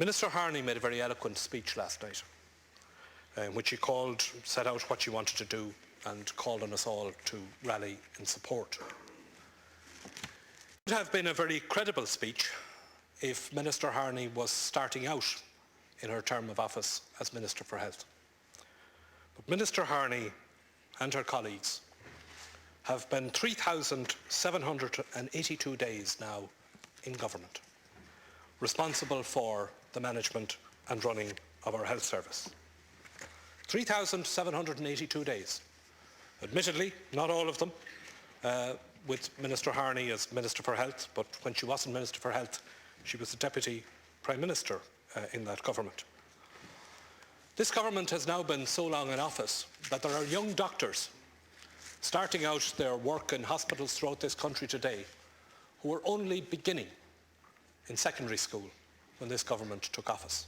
Minister Harney made a very eloquent speech last night in which he set out what she wanted to do and called on us all to rally in support. It would have been a very credible speech if Minister Harney was starting out in her term of office as Minister for Health. But Minister Harney and her colleagues have been 3,782 days now in government, responsible for the management and running of our health service. 3,782 days. Admittedly, not all of them with Minister Harney as Minister for Health, but when she wasn't Minister for Health, she was the Deputy Prime Minister in that government. This government has now been so long in office that there are young doctors starting out their work in hospitals throughout this country today who were only beginning in secondary school when this government took office.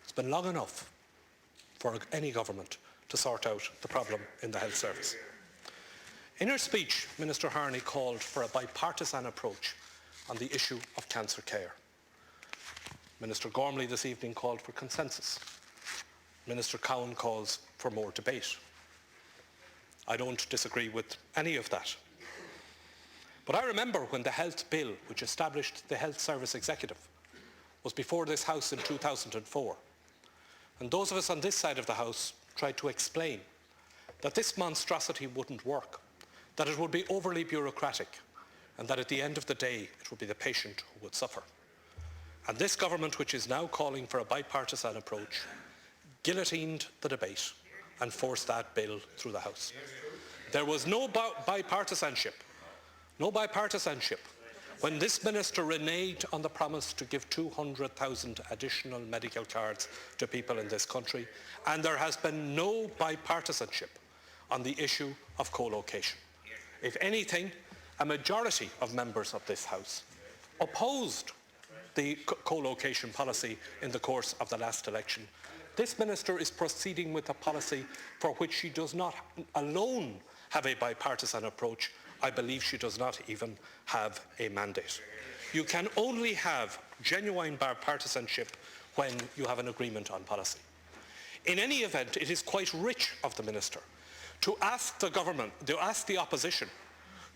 It's been long enough for any government to sort out the problem in the health service. In her speech, Minister Harney called for a bipartisan approach on the issue of cancer care. Minister Gormley this evening called for consensus. Minister Cowan calls for more debate. I don't disagree with any of that. But I remember when the health bill, which established the Health Service Executive, was before this House in 2004. And those of us on this side of the House tried to explain that this monstrosity wouldn't work, that it would be overly bureaucratic, and that at the end of the day, it would be the patient who would suffer. And this government, which is now calling for a bipartisan approach, guillotined the debate and forced that bill through the House. There was no bipartisanship when this minister reneged on the promise to give 200,000 additional medical cards to people in this country, and there has been no bipartisanship on the issue of co-location. If anything, a majority of members of this House opposed the co-location policy in the course of the last election. This minister is proceeding with a policy for which she does not alone have a bipartisan approach. I believe she does not even have a mandate. You can only have genuine bipartisanship when you have an agreement on policy. In any event, it is quite rich of the minister to ask the government, to ask the opposition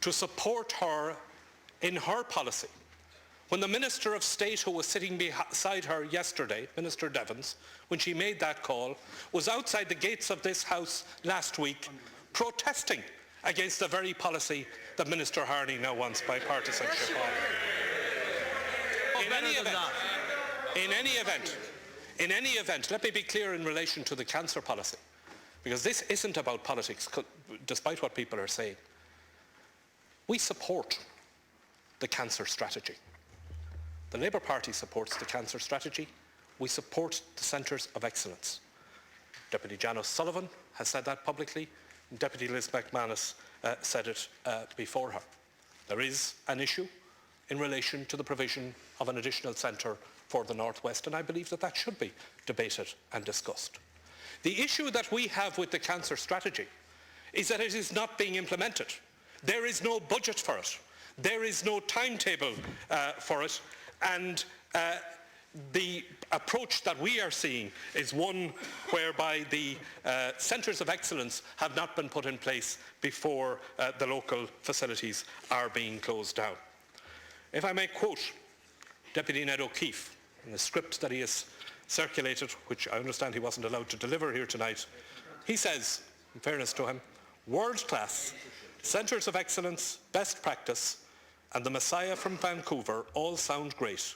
to support her in her policy, when the Minister of State who was sitting beside her yesterday, Minister Devons, when she made that call, was outside the gates of this House last week protesting against the very policy that Minister Harney now wants bipartisanship on. In any event, let me be clear in relation to the cancer policy, because this isn't about politics, despite what people are saying. We support the cancer strategy. The Labour Party supports the cancer strategy. We support the Centres of Excellence. Deputy Janice Sullivan has said that publicly. Deputy Liz McManus said it before her. There is an issue in relation to the provision of an additional centre for the North West, and I believe that that should be debated and discussed. The issue that we have with the cancer strategy is that it is not being implemented. There is no budget for it. There is no timetable for it. And the approach that we are seeing is one whereby the Centres of Excellence have not been put in place before the local facilities are being closed down. If I may quote Deputy Ned O'Keefe in the script that he has circulated, which I understand he wasn't allowed to deliver here tonight, he says, in fairness to him, world-class, Centres of Excellence, best practice, and the Messiah from Vancouver all sound great,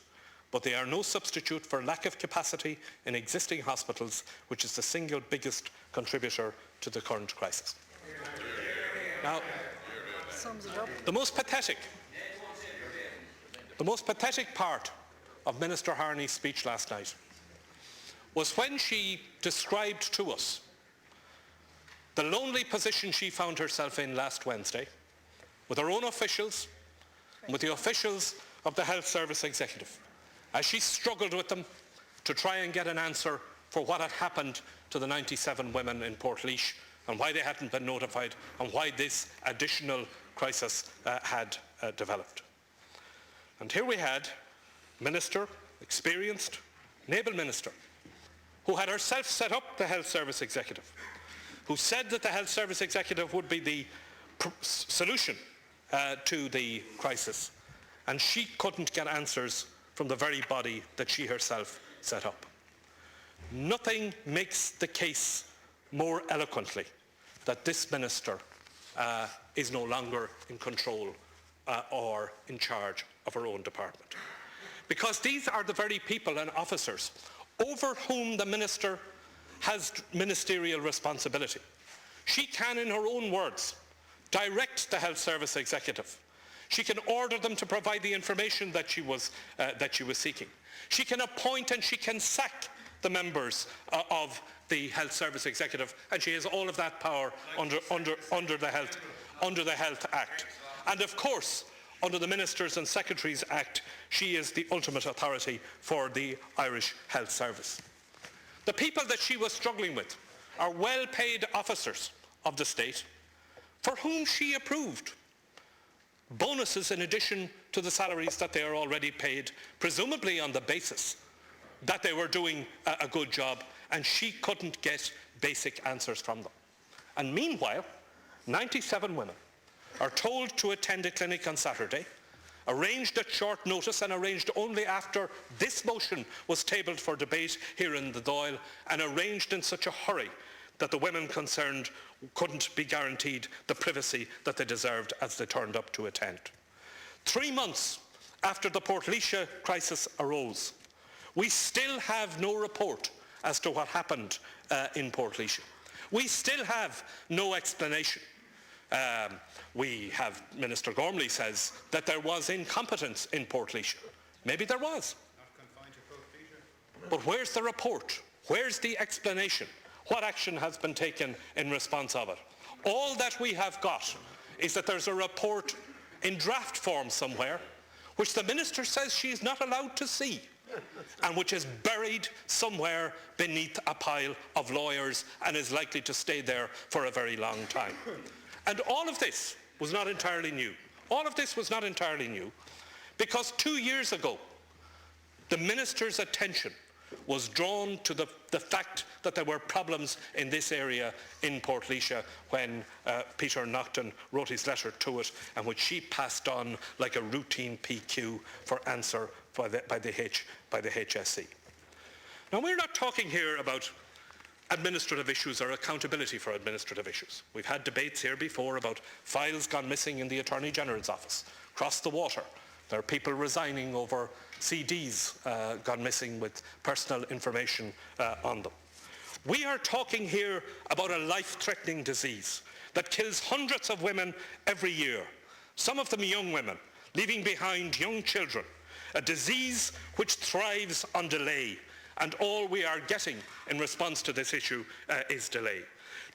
but they are no substitute for lack of capacity in existing hospitals, which is the single biggest contributor to the current crisis. Now, the most pathetic part of Minister Harney's speech last night was when she described to us the lonely position she found herself in last Wednesday with her own officials, with the officials of the Health Service Executive, as she struggled with them to try and get an answer for what had happened to the 97 women in Portlaoise and why they hadn't been notified and why this additional crisis had developed. And here we had Minister, experienced, an able minister, who had herself set up the Health Service Executive, who said that the Health Service Executive would be the solution to the crisis, and she couldn't get answers from the very body that she herself set up. Nothing makes the case more eloquently that this minister is no longer in control or in charge of her own department. Because these are the very people and officers over whom the minister has ministerial responsibility. She can, in her own words, direct the Health Service Executive. She can order them to provide the information that she was seeking. She can appoint and she can sack the members of the Health Service Executive, and she has all of that power under the Health Act. And of course, under the Ministers and Secretaries Act, she is the ultimate authority for the Irish Health Service. The people that she was struggling with are well-paid officers of the state for whom she approved bonuses in addition to the salaries that they are already paid, presumably on the basis that they were doing a good job, and she couldn't get basic answers from them. And meanwhile, 97 women are told to attend a clinic on Saturday, arranged at short notice and arranged only after this motion was tabled for debate here in the Dail, and arranged in such a hurry that the women concerned couldn't be guaranteed the privacy that they deserved as they turned up to attend. 3 months after the Portlaoise crisis arose, we still have no report as to what happened in Portlaoise. We still have no explanation. We have, Minister Gormley says that there was incompetence in Portlaoise. Maybe there was. Not confined to Portlaoise. But where's the report? Where's the explanation? What action has been taken in response of it? All that we have got is that there's a report in draft form somewhere, which the minister says she is not allowed to see, and which is buried somewhere beneath a pile of lawyers and is likely to stay there for a very long time. And all of this was not entirely new. All of this was not entirely new because 2 years ago, the minister's attention was drawn to the fact that there were problems in this area in Portlaoise when Peter Naughton wrote his letter to it, and which she passed on like a routine PQ for answer by the HSE. Now, we're not talking here about administrative issues or accountability for administrative issues. We've had debates here before about files gone missing in the Attorney General's office, across the water. There are people resigning over CDs gone missing with personal information on them. We are talking here about a life-threatening disease that kills hundreds of women every year, some of them young women, leaving behind young children, a disease which thrives on delay, and all we are getting in response to this issue is delay.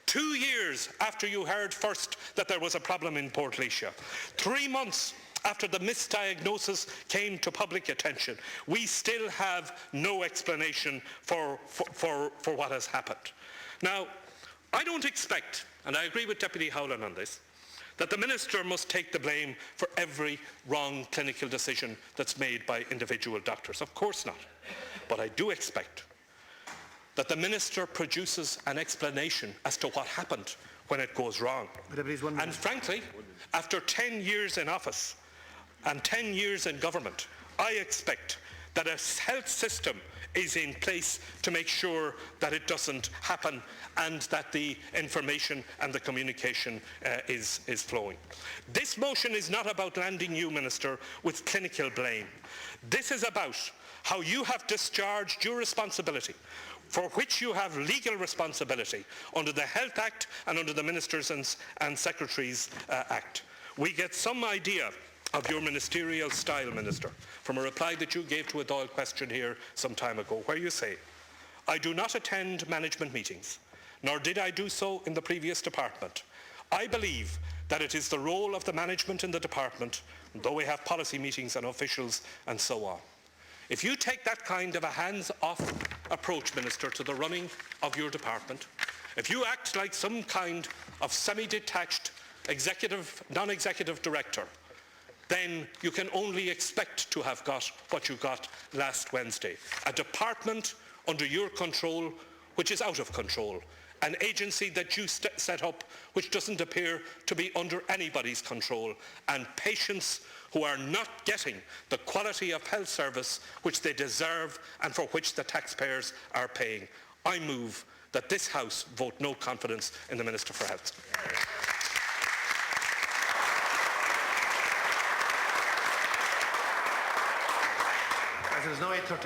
2 years after you heard first that there was a problem in Portlaoise, 3 months after the misdiagnosis came to public attention, we still have no explanation for what has happened. Now, I don't expect, and I agree with Deputy Howlin on this, that the minister must take the blame for every wrong clinical decision that's made by individual doctors. Of course not. But I do expect that the minister produces an explanation as to what happened when it goes wrong. And frankly, after 10 years in office and 10 years in government, I expect that a health system is in place to make sure that it doesn't happen and that the information and the communication is flowing. This motion is not about landing you, Minister, with clinical blame. This is about how you have discharged your responsibility, for which you have legal responsibility under the Health Act and under the Ministers and Secretaries Act. We get some idea of your ministerial style, Minister, from a reply that you gave to a Dail question here some time ago, where you say, "I do not attend management meetings, nor did I do so in the previous department. I believe that it is the role of the management in the department, though we have policy meetings and officials and so on." If you take that kind of a hands-off approach, Minister, to the running of your department, if you act like some kind of semi-detached executive, non-executive director, then you can only expect to have got what you got last Wednesday. A department under your control which is out of control. An agency that you set up which doesn't appear to be under anybody's control. And patients who are not getting the quality of health service which they deserve and for which the taxpayers are paying. I move that this House vote no confidence in the Minister for Health. As it is now 8:30.